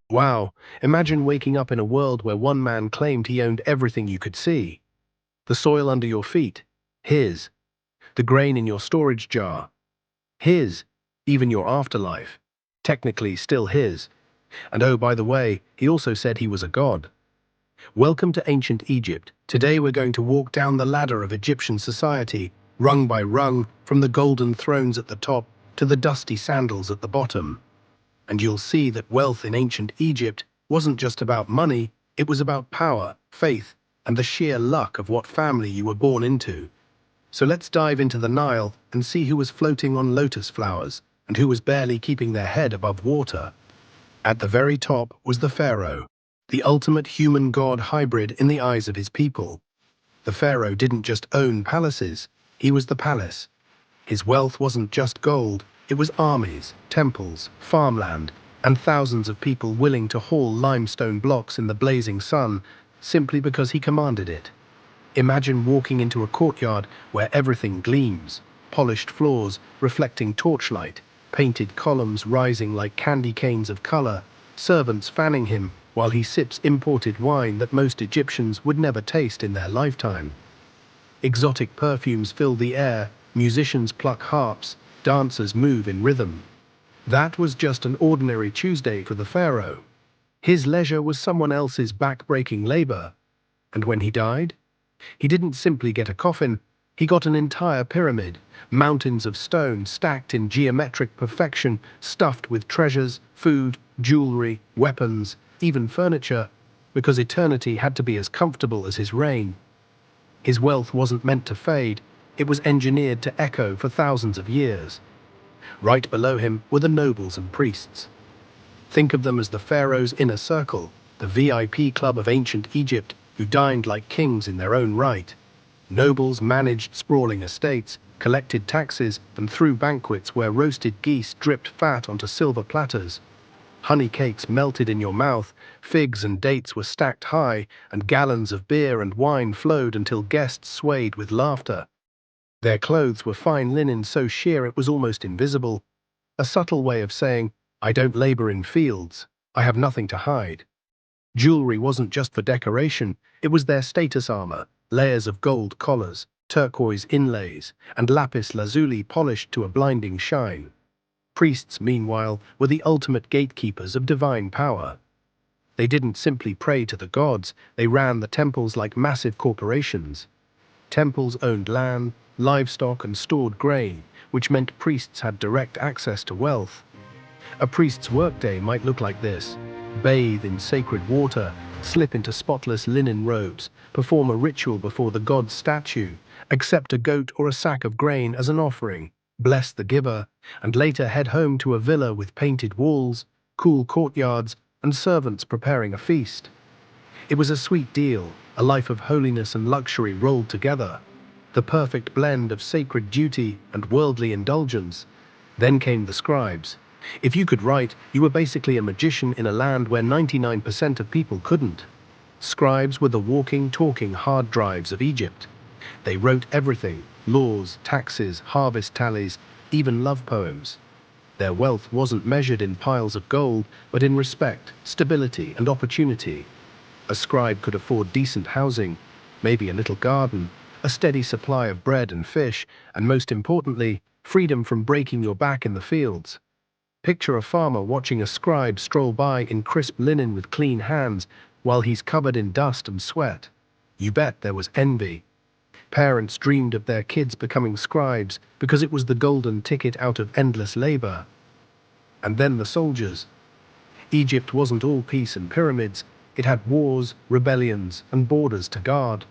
Wow, imagine waking up in a world where one man claimed he owned everything you could see. The soil under your feet, his. The grain in your storage jar, his. Even your afterlife, technically still his. And oh, by the way, he also said he was a god. Welcome to ancient Egypt. Today we're going to walk down the ladder of Egyptian society, rung by rung, from the golden thrones at the top to the dusty sandals at the bottom. And you'll see that wealth in ancient Egypt wasn't just about money, it was about power, faith, and the sheer luck of what family you were born into. So let's dive into the Nile and see who was floating on lotus flowers and who was barely keeping their head above water. At the very top was the pharaoh, the ultimate human god hybrid in the eyes of his people. The pharaoh didn't just own palaces, he was the palace. His wealth wasn't just gold, it was armies, temples, farmland, and thousands of people willing to haul limestone blocks in the blazing sun simply because he commanded it. Imagine walking into a courtyard where everything gleams, polished floors reflecting torchlight, painted columns rising like candy canes of color, servants fanning him while he sips imported wine that most Egyptians would never taste in their lifetime. Exotic perfumes fill the air, musicians pluck harps, dancers move in rhythm. That was just an ordinary Tuesday for the pharaoh. His leisure was someone else's back-breaking labor. And when he died? He didn't simply get a coffin, he got an entire pyramid, mountains of stone stacked in geometric perfection, stuffed with treasures, food, jewelry, weapons, even furniture, because eternity had to be as comfortable as his reign. His wealth wasn't meant to fade, it was engineered to echo for thousands of years. Right below him were the nobles and priests. Think of them as the pharaoh's inner circle, the VIP club of ancient Egypt, who dined like kings in their own right. Nobles managed sprawling estates, collected taxes, and threw banquets where roasted geese dripped fat onto silver platters. Honey cakes melted in your mouth, figs and dates were stacked high, and gallons of beer and wine flowed until guests swayed with laughter. Their clothes were fine linen so sheer it was almost invisible, a subtle way of saying, I don't labor in fields, I have nothing to hide. Jewelry wasn't just for decoration, it was their status armor, layers of gold collars, turquoise inlays, and lapis lazuli polished to a blinding shine. Priests, meanwhile, were the ultimate gatekeepers of divine power. They didn't simply pray to the gods, they ran the temples like massive corporations. Temples owned land, livestock, and stored grain, which meant priests had direct access to wealth. A priest's workday might look like this: bathe in sacred water, slip into spotless linen robes, perform a ritual before the god's statue, accept a goat or a sack of grain as an offering, bless the giver, and later head home to a villa with painted walls, cool courtyards, and servants preparing a feast. It was a sweet deal, a life of holiness and luxury rolled together, the perfect blend of sacred duty and worldly indulgence. Then came the scribes. If you could write, you were basically a magician in a land where 99% of people couldn't. Scribes were the walking, talking hard drives of Egypt. They wrote everything: laws, taxes, harvest tallies, even love poems. Their wealth wasn't measured in piles of gold, but in respect, stability, and opportunity. A scribe could afford decent housing, maybe a little garden, a steady supply of bread and fish, and most importantly, freedom from breaking your back in the fields. Picture a farmer watching a scribe stroll by in crisp linen with clean hands while he's covered in dust and sweat. You bet there was envy. Parents dreamed of their kids becoming scribes because it was the golden ticket out of endless labor. And then the soldiers. Egypt wasn't all peace and pyramids, it had wars, rebellions, and borders to guard.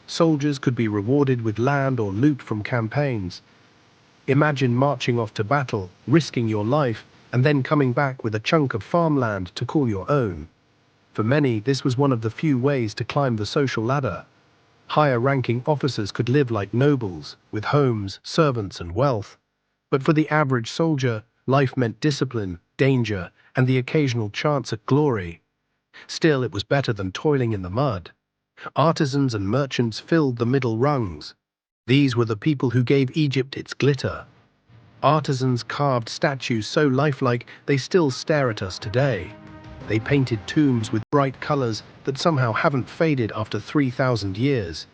Soldiers could be rewarded with land or loot from campaigns. Imagine marching off to battle, risking your life, and then coming back with a chunk of farmland to call your own. For many, this was one of the few ways to climb the social ladder. Higher-ranking officers could live like nobles, with homes, servants, and wealth. But for the average soldier, life meant discipline, danger, and the occasional chance at glory. Still, it was better than toiling in the mud. Artisans and merchants filled the middle rungs. These were the people who gave Egypt its glitter. Artisans carved statues so lifelike they still stare at us today. They painted tombs with bright colors that somehow haven't faded after 3,000 years.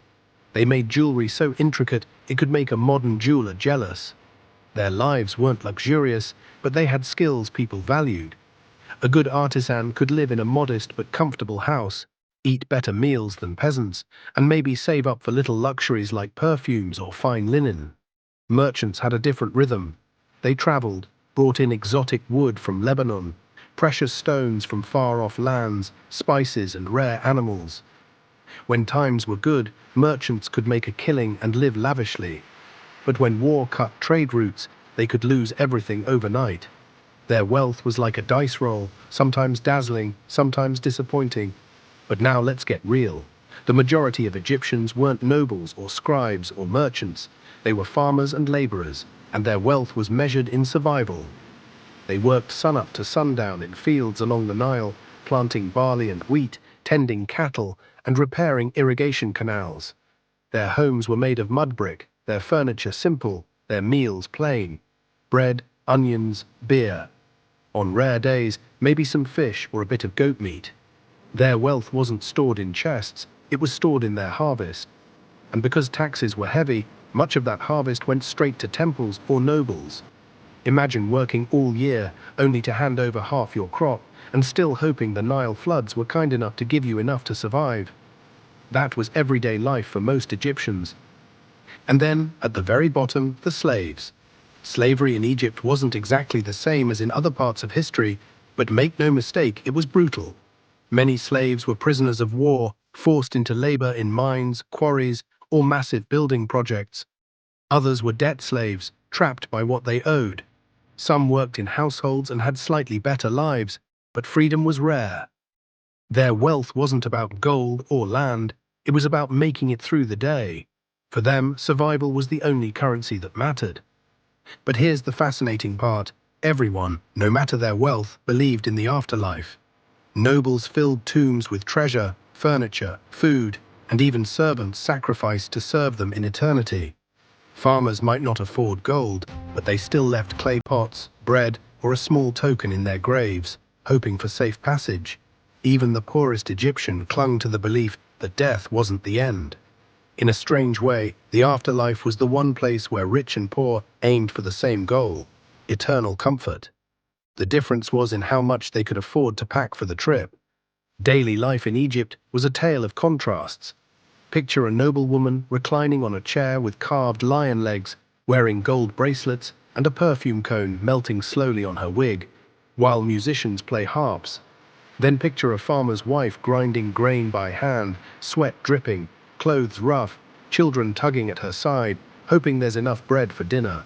They made jewelry so intricate it could make a modern jeweler jealous. Their lives weren't luxurious, but they had skills people valued. A good artisan could live in a modest but comfortable house, eat better meals than peasants, and maybe save up for little luxuries like perfumes or fine linen. Merchants had a different rhythm. They traveled, brought in exotic wood from Lebanon, precious stones from far-off lands, spices and rare animals. When times were good, merchants could make a killing and live lavishly. But when war cut trade routes, they could lose everything overnight. Their wealth was like a dice roll, sometimes dazzling, sometimes disappointing. But now let's get real. The majority of Egyptians weren't nobles or scribes or merchants. They were farmers and laborers, and their wealth was measured in survival. They worked sunup to sundown in fields along the Nile, planting barley and wheat, tending cattle, and repairing irrigation canals. Their homes were made of mud brick, their furniture simple, their meals plain. Bread, onions, beer. On rare days, maybe some fish or a bit of goat meat. Their wealth wasn't stored in chests, it was stored in their harvest. And because taxes were heavy, much of that harvest went straight to temples or nobles. Imagine working all year only to hand over half your crop and still hoping the Nile floods were kind enough to give you enough to survive. That was everyday life for most Egyptians. And then, at the very bottom, the slaves. Slavery in Egypt wasn't exactly the same as in other parts of history, but make no mistake, it was brutal. Many slaves were prisoners of war, forced into labor in mines, quarries, or massive building projects. Others were debt slaves, trapped by what they owed. Some worked in households and had slightly better lives, but freedom was rare. Their wealth wasn't about gold or land, it was about making it through the day. For them, survival was the only currency that mattered. But here's the fascinating part. Everyone, no matter their wealth, believed in the afterlife. Nobles filled tombs with treasure, furniture, food, and even servants sacrificed to serve them in eternity. Farmers might not afford gold, but they still left clay pots, bread, or a small token in their graves, hoping for safe passage. Even the poorest Egyptian clung to the belief that death wasn't the end. In a strange way, the afterlife was the one place where rich and poor aimed for the same goal: eternal comfort. The difference was in how much they could afford to pack for the trip. Daily life in Egypt was a tale of contrasts. Picture a noblewoman reclining on a chair with carved lion legs, wearing gold bracelets and a perfume cone melting slowly on her wig, while musicians play harps. Then picture a farmer's wife grinding grain by hand, sweat dripping, clothes rough, children tugging at her side, hoping there's enough bread for dinner.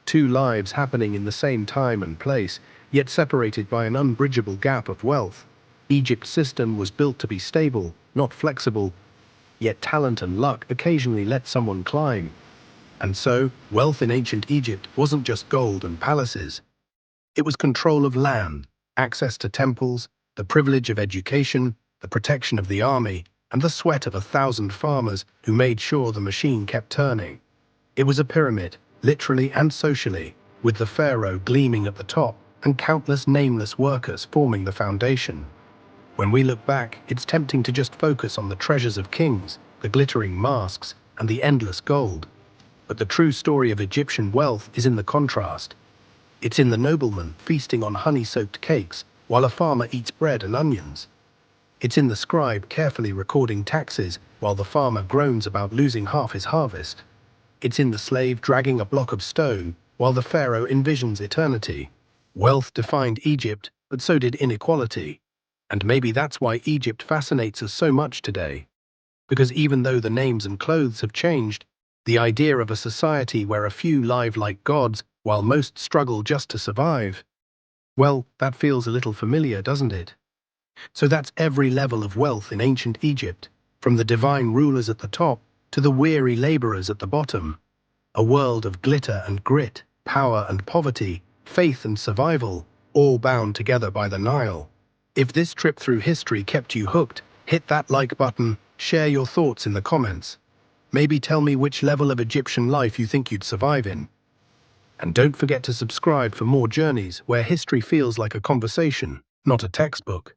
Two lives happening in the same time and place, yet separated by an unbridgeable gap of wealth. Egypt's system was built to be stable, not flexible, yet talent and luck occasionally let someone climb. And so, wealth in ancient Egypt wasn't just gold and palaces. It was control of land, access to temples, the privilege of education, the protection of the army, and the sweat of 1,000 farmers who made sure the machine kept turning. It was a pyramid, literally and socially, with the pharaoh gleaming at the top and countless nameless workers forming the foundation. When we look back, it's tempting to just focus on the treasures of kings, the glittering masks, and the endless gold. But the true story of Egyptian wealth is in the contrast. It's in the nobleman feasting on honey-soaked cakes while a farmer eats bread and onions. It's in the scribe carefully recording taxes while the farmer groans about losing half his harvest. It's in the slave dragging a block of stone while the pharaoh envisions eternity. Wealth defined Egypt, but so did inequality. And maybe that's why Egypt fascinates us so much today. Because even though the names and clothes have changed, the idea of a society where a few live like gods while most struggle just to survive, well, that feels a little familiar, doesn't it? So that's every level of wealth in ancient Egypt, from the divine rulers at the top to the weary laborers at the bottom. A world of glitter and grit, power and poverty, faith and survival, all bound together by the Nile. If this trip through history kept you hooked, hit that like button, share your thoughts in the comments. Maybe tell me which level of Egyptian life you think you'd survive in. And don't forget to subscribe for more journeys where history feels like a conversation. not a textbook.